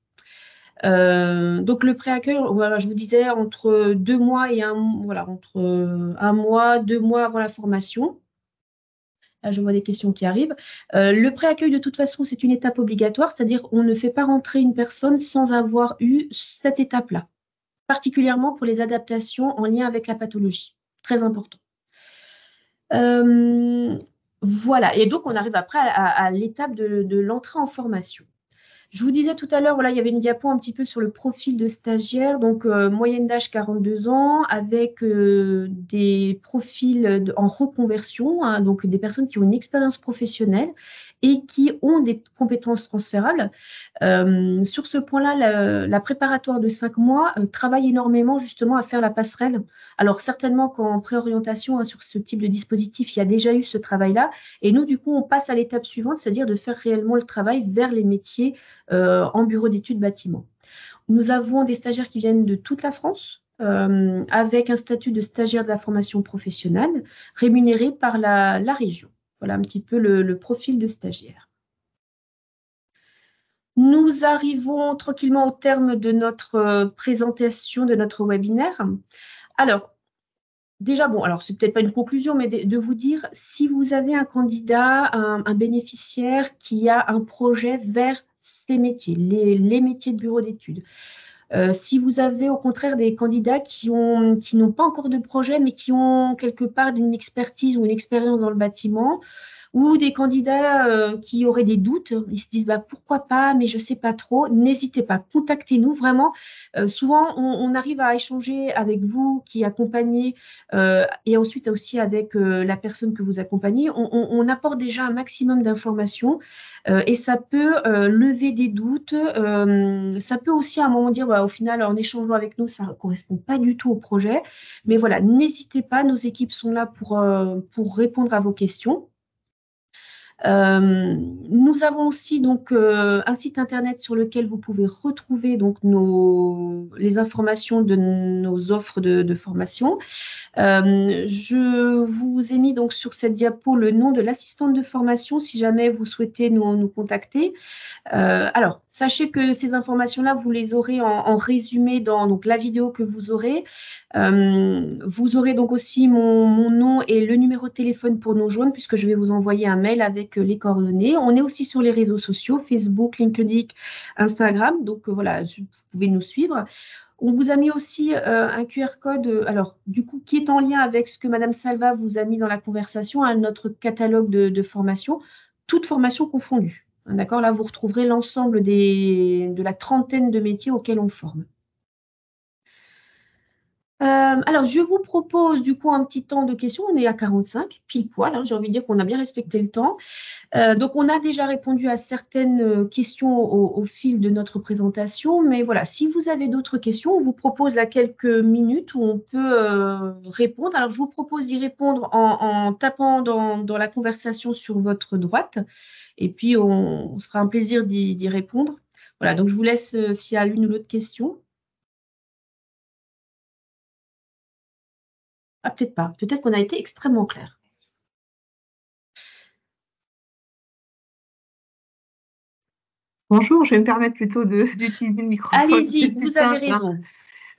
Donc le préaccueil, voilà, je vous disais entre 2 mois et voilà, entre 1 mois, 2 mois avant la formation. Là, je vois des questions qui arrivent. Le préaccueil, de toute façon, c'est une étape obligatoire, c'est-à-dire on ne fait pas rentrer une personne sans avoir eu cette étape-là, particulièrement pour les adaptations en lien avec la pathologie. Très important. Voilà, et donc on arrive après à l'étape de l'entrée en formation. Je vous disais tout à l'heure, voilà, il y avait une diapo un petit peu sur le profil de stagiaire, donc moyenne d'âge 42 ans, avec des profils en reconversion, hein, donc des personnes qui ont une expérience professionnelle et qui ont des compétences transférables. Sur ce point-là, la préparatoire de 5 mois travaille énormément justement à faire la passerelle. Alors certainement qu'en préorientation, hein, sur ce type de dispositif, il y a déjà eu ce travail-là. Et nous, du coup, on passe à l'étape suivante, c'est-à-dire de faire réellement le travail vers les métiers en bureau d'études bâtiment. Nous avons des stagiaires qui viennent de toute la France, avec un statut de stagiaire de la formation professionnelle, rémunéré par la région. Voilà un petit peu le profil de stagiaire. Nous arrivons tranquillement au terme de notre présentation, de notre webinaire. Alors, déjà, bon, alors c'est peut-être pas une conclusion, mais de vous dire, si vous avez un candidat, un bénéficiaire qui a un projet vers ces métiers, les métiers de bureau d'études, si vous avez au contraire des candidats qui n'ont pas encore de projet, mais qui ont quelque part une expertise ou une expérience dans le bâtiment, ou des candidats qui auraient des doutes, ils se disent bah, pourquoi pas, mais je ne sais pas trop, n'hésitez pas, contactez-nous vraiment. Souvent, on arrive à échanger avec vous qui accompagnez et ensuite aussi avec la personne que vous accompagnez. On apporte déjà un maximum d'informations et ça peut lever des doutes. Ça peut aussi à un moment dire bah, au final, en échangeant avec nous, ça ne correspond pas du tout au projet. Mais voilà, n'hésitez pas, nos équipes sont là pour répondre à vos questions. Nous avons aussi donc un site internet sur lequel vous pouvez retrouver donc les informations de nos offres de formation. Je vous ai mis donc sur cette diapo le nom de l'assistante de formation si jamais vous souhaitez nous contacter. Alors, sachez que ces informations-là, vous les aurez en résumé dans donc, la vidéo que vous aurez. Vous aurez donc aussi mon nom et le numéro de téléphone pour nous joindre, puisque je vais vous envoyer un mail avec les coordonnées. On est aussi sur les réseaux sociaux, Facebook, LinkedIn, Instagram. Donc, voilà, vous pouvez nous suivre. On vous a mis aussi un QR code, alors du coup, qui est en lien avec ce que Madame Salva vous a mis dans la conversation, à notre catalogue de formation, toutes formations confondues. D'accord, là, vous retrouverez l'ensemble de la trentaine de métiers auxquels on forme. Alors, je vous propose du coup un petit temps de questions. On est à 45, pile poil. Hein, j'ai envie de dire qu'on a bien respecté le temps. Donc, on a déjà répondu à certaines questions au fil de notre présentation. Mais voilà, si vous avez d'autres questions, on vous propose là quelques minutes où on peut répondre. Alors, je vous propose d'y répondre en tapant dans la conversation sur votre droite. Et puis, on se fera un plaisir d'y répondre. Voilà, donc je vous laisse s'il y a l'une ou l'autre question. Ah, peut-être pas. Peut-être qu'on a été extrêmement clair. Bonjour, je vais me permettre plutôt d'utiliser le microphone. Allez-y, vous avez raison.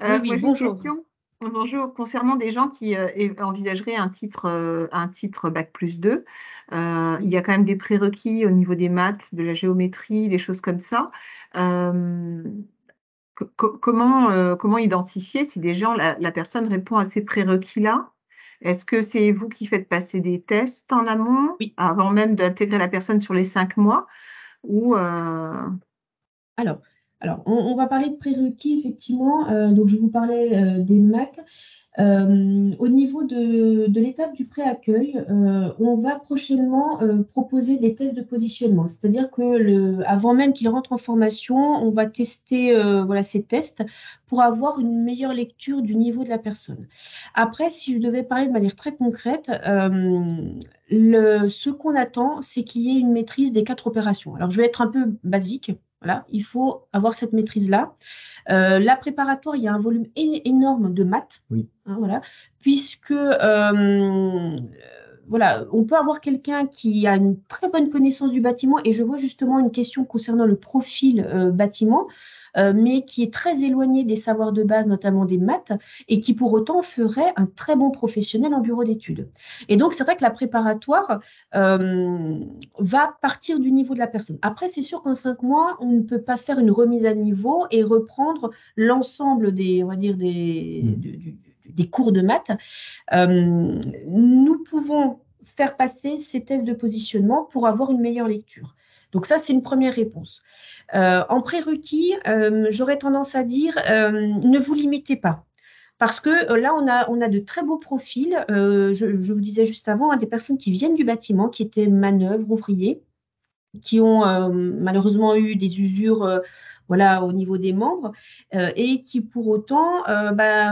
Oui, oui, bonjour. Une question. Bonjour, concernant des gens qui envisageraient un titre Bac+2, il y a quand même des prérequis au niveau des maths, de la géométrie, des choses comme ça. Comment identifier si déjà la personne répond à ces prérequis-là? Est-ce que c'est vous qui faites passer des tests en amont, oui, avant même d'intégrer la personne sur les 5 mois? Ou Alors, on va parler de prérequis, effectivement. Donc, je vous parlais des maths. Au niveau de l'étape du préaccueil, on va prochainement proposer des tests de positionnement. C'est-à-dire que avant même qu'il rentre en formation, on va tester voilà, ces tests pour avoir une meilleure lecture du niveau de la personne. Après, si je devais parler de manière très concrète, ce qu'on attend, c'est qu'il y ait une maîtrise des 4 opérations. Alors, je vais être un peu basique. Voilà, il faut avoir cette maîtrise-là. La préparatoire, il y a un volume énorme de maths, oui. Hein, voilà, puisque voilà, on peut avoir quelqu'un qui a une très bonne connaissance du bâtiment, et je vois justement une question concernant le profil bâtiment. mais qui est très éloigné des savoirs de base, notamment des maths, et qui pour autant ferait un très bon professionnel en bureau d'études. Et donc, c'est vrai que la préparatoire va partir du niveau de la personne. Après, c'est sûr qu'en 5 mois, on ne peut pas faire une remise à niveau et reprendre l'ensemble des, on va dire, des cours de maths. Nous pouvons faire passer ces tests de positionnement pour avoir une meilleure lecture. Donc ça, c'est une première réponse. En prérequis, j'aurais tendance à dire, ne vous limitez pas. Parce que là, on a de très beaux profils. Je vous disais juste avant, des personnes qui viennent du bâtiment, qui étaient manœuvres, ouvriers, qui ont malheureusement eu des usures voilà, au niveau des membres et qui pour autant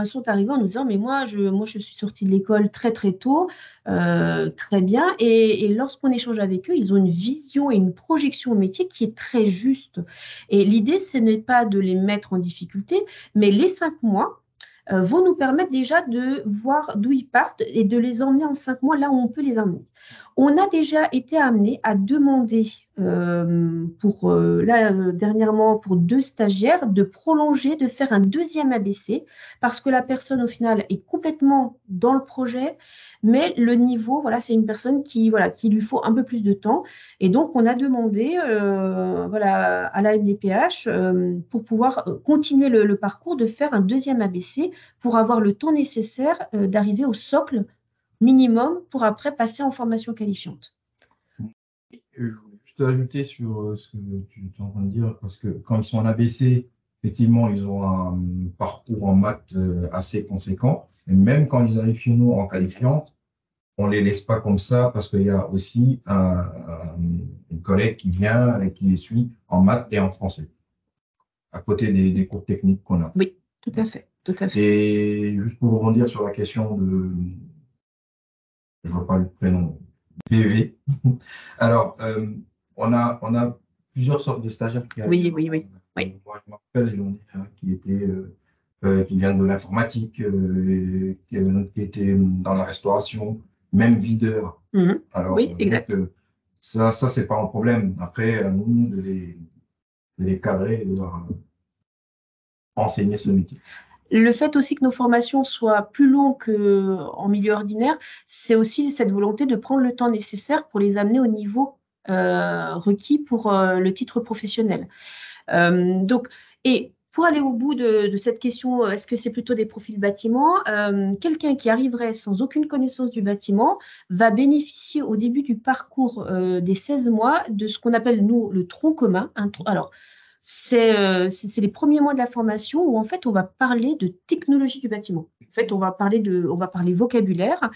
sont arrivés en nous disant mais moi je suis sortie de l'école très très tôt, très bien et lorsqu'on échange avec eux, ils ont une vision et une projection au métier qui est très juste. Et l'idée, ce n'est pas de les mettre en difficulté, mais les 5 mois vont nous permettre déjà de voir d'où ils partent et de les emmener en 5 mois là où on peut les emmener. On a déjà été amené à demander dernièrement pour 2 stagiaires de prolonger, de faire un deuxième ABC parce que la personne au final est complètement dans le projet, mais le niveau, voilà, c'est une personne qui lui faut un peu plus de temps et donc on a demandé à la MDPH pour pouvoir continuer le parcours de faire un deuxième ABC pour avoir le temps nécessaire d'arriver au socle minimum pour après passer en formation qualifiante. Je voulais juste ajouter sur ce que tu es en train de dire, parce que quand ils sont en ABC, effectivement, ils ont un parcours en maths assez conséquent. Et même quand ils arrivent chez nous en qualifiante, on ne les laisse pas comme ça parce qu'il y a aussi une collègue qui vient et qui les suit en maths et en français, à côté des cours techniques qu'on a. Oui, tout à fait. Tout à fait. Et juste pour rebondir sur la question de, je ne vois pas le prénom, PV. Alors, on a plusieurs sortes de stagiaires qui arrivent. Oui. Moi, je me rappelle, j'en ai un qui vient de l'informatique, qui était dans la restauration, même videur. Alors, oui, exact. Donc, ça c'est pas un problème. Après, à nous de les cadrer et de leur enseigner ce métier. Le fait aussi que nos formations soient plus longues qu'en milieu ordinaire, c'est aussi cette volonté de prendre le temps nécessaire pour les amener au niveau requis pour le titre professionnel. Et pour aller au bout de cette question, est-ce que c'est plutôt des profils bâtiment, quelqu'un qui arriverait sans aucune connaissance du bâtiment va bénéficier au début du parcours des 16 mois de ce qu'on appelle, nous, le tronc commun. Alors, c'est les premiers mois de la formation où en fait on va parler de technologie du bâtiment. En fait, on va parler vocabulaire.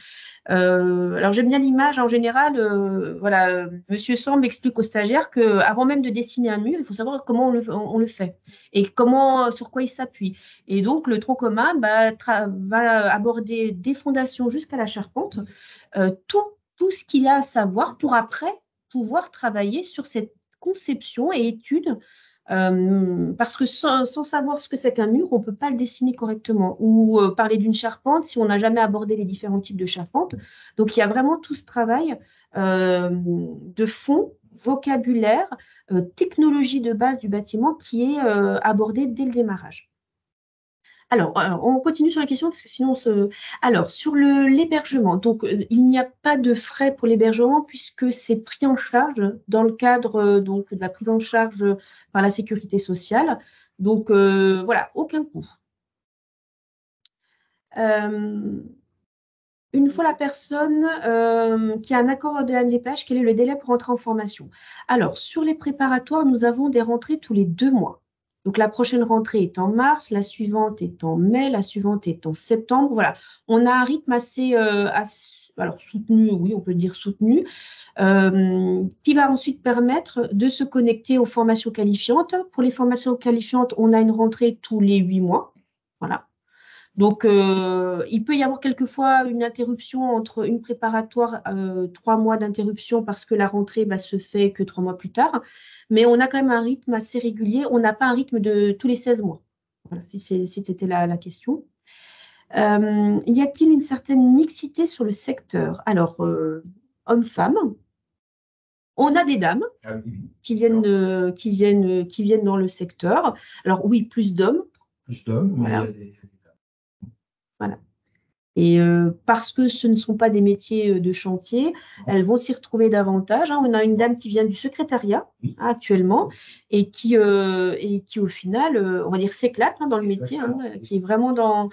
Alors j'aime bien l'image en général. Monsieur Samb explique aux stagiaires qu'avant même de dessiner un mur, il faut savoir comment on le fait et sur quoi il s'appuie. Et donc le tronc commun va aborder des fondations jusqu'à la charpente, tout ce qu'il y a à savoir pour après pouvoir travailler sur cette conception et étude. Parce que sans savoir ce que c'est qu'un mur, on ne peut pas le dessiner correctement. Ou parler d'une charpente si on n'a jamais abordé les différents types de charpente. Donc, il y a vraiment tout ce travail de fond, vocabulaire, technologie de base du bâtiment qui est abordé dès le démarrage. Alors, on continue sur la question parce que sinon, alors, sur l'hébergement, donc il n'y a pas de frais pour l'hébergement puisque c'est pris en charge dans le cadre donc, de la prise en charge par la sécurité sociale. Donc, voilà, aucun coût. Une fois la personne qui a un accord de la MDPH, quel est le délai pour entrer en formation? Alors, sur les préparatoires, nous avons des rentrées tous les 2 mois. Donc, la prochaine rentrée est en mars, la suivante est en mai, la suivante est en septembre. Voilà, on a un rythme assez soutenu, oui, on peut dire soutenu, qui va ensuite permettre de se connecter aux formations qualifiantes. Pour les formations qualifiantes, on a une rentrée tous les 8 mois. Voilà. Donc, il peut y avoir quelquefois une interruption entre une préparatoire, 3 mois d'interruption parce que la rentrée se fait que 3 mois plus tard. Mais on a quand même un rythme assez régulier. On n'a pas un rythme de tous les 16 mois. Voilà, si c'était la question. Y a-t-il une certaine mixité sur le secteur? Alors, hommes-femmes. On a des dames qui viennent dans le secteur. Alors oui, plus d'hommes. Plus d'hommes, mais Voilà. il y a des dames. Voilà. Et parce que ce ne sont pas des métiers de chantier, elles vont s'y retrouver davantage. On a une dame qui vient du secrétariat actuellement et qui au final, on va dire, s'éclate dans le métier, qui est vraiment dans...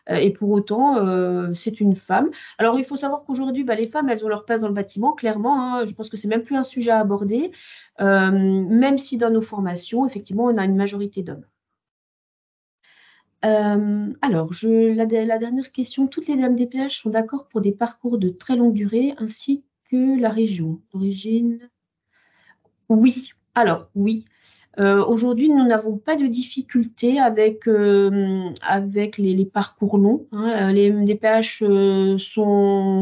et pour autant, c'est une femme. Alors, il faut savoir qu'aujourd'hui, les femmes, elles ont leur place dans le bâtiment, clairement. Je pense que c'est même plus un sujet à aborder, même si dans nos formations, effectivement, on a une majorité d'hommes. Alors, la dernière question. Toutes les dames des péages sont d'accord pour des parcours de très longue durée ainsi que la région d'origine? Oui. Alors, oui. Aujourd'hui, nous n'avons pas de difficulté avec les parcours longs. Les MDPH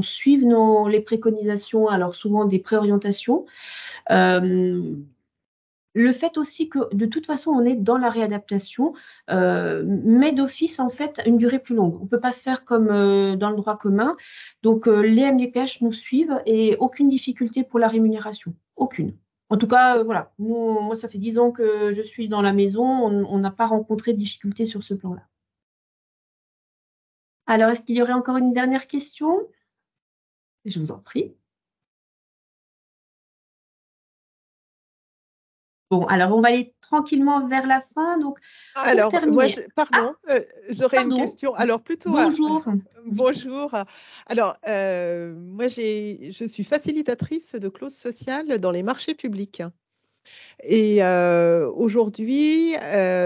suivent les préconisations, alors souvent des préorientations. Le fait aussi que, de toute façon, on est dans la réadaptation, mais d'office, en fait, une durée plus longue. On ne peut pas faire comme dans le droit commun. Donc, les MDPH nous suivent et aucune difficulté pour la rémunération. Aucune. En tout cas, voilà. Moi, ça fait 10 ans que je suis dans la maison. On n'a pas rencontré de difficulté sur ce plan-là. Alors, est-ce qu'il y aurait encore une dernière question? Je vous en prie. Bon, alors on va aller tranquillement vers la fin. Donc, alors, pour terminer... moi, j'aurais une question. Alors, plutôt. Bonjour. Bonjour. Alors, moi, je suis facilitatrice de clauses sociales dans les marchés publics. Et aujourd'hui,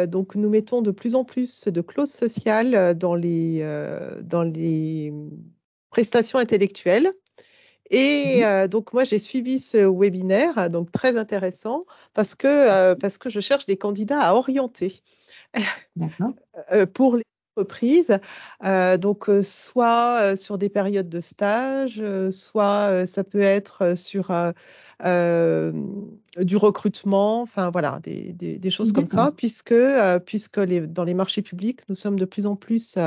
donc, nous mettons de plus en plus de clauses sociales dans les prestations intellectuelles. Et donc, moi, j'ai suivi ce webinaire, donc très intéressant, parce que je cherche des candidats à orienter pour les entreprises. Donc, soit sur des périodes de stage, soit ça peut être sur du recrutement, enfin voilà, des choses comme ça, puisque dans les marchés publics, nous sommes de plus en plus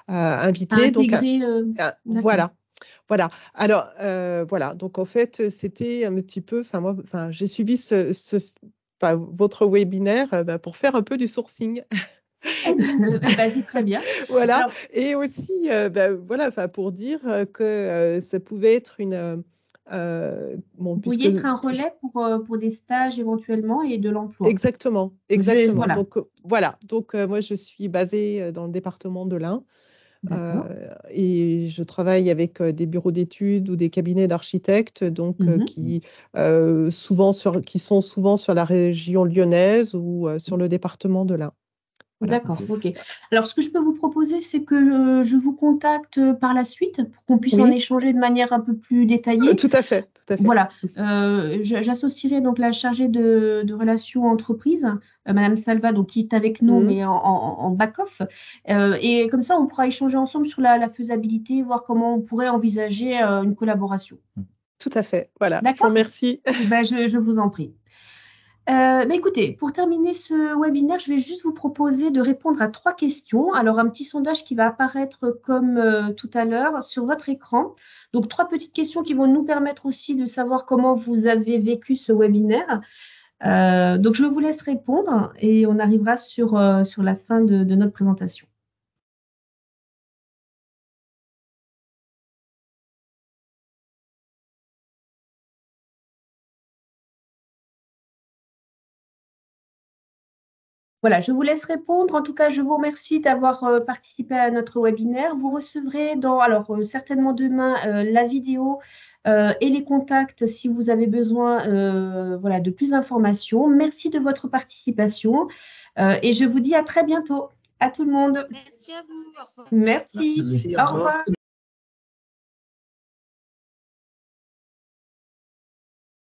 invités. Voilà. Alors, voilà. Donc, en fait, c'était un petit peu, j'ai suivi votre webinaire pour faire un peu du sourcing. C'est très bien. Voilà. Alors, et aussi, voilà, pour dire que ça pouvait être une... vous pourriez être un relais pour des stages éventuellement et de l'emploi. Exactement. Voilà. Donc, voilà. Donc, moi, je suis basée dans le département de l'Ain. Et je travaille avec des bureaux d'études ou des cabinets d'architectes, donc qui sont souvent sur la région lyonnaise ou sur le département de l'Ain. Voilà. D'accord, ok. Alors, ce que je peux vous proposer, c'est que je vous contacte par la suite pour qu'on puisse en échanger de manière un peu plus détaillée. Tout à fait. Voilà. J'associerai donc la chargée de relations entreprises, Madame Salva, donc, qui est avec nous, mais en back-off. Et comme ça, on pourra échanger ensemble sur la faisabilité, voir comment on pourrait envisager une collaboration. Tout à fait. Voilà. Je vous remercie. Je vous en prie. Écoutez, pour terminer ce webinaire, je vais juste vous proposer de répondre à 3 questions. Alors, un petit sondage qui va apparaître comme tout à l'heure sur votre écran. Donc, 3 petites questions qui vont nous permettre aussi de savoir comment vous avez vécu ce webinaire. Donc, je vous laisse répondre et on arrivera sur la fin de notre présentation. Voilà, je vous laisse répondre. En tout cas, je vous remercie d'avoir participé à notre webinaire. Vous recevrez certainement demain la vidéo et les contacts si vous avez besoin de plus d'informations. Merci de votre participation et je vous dis à très bientôt. À tout le monde. Merci à vous. Merci. Au revoir.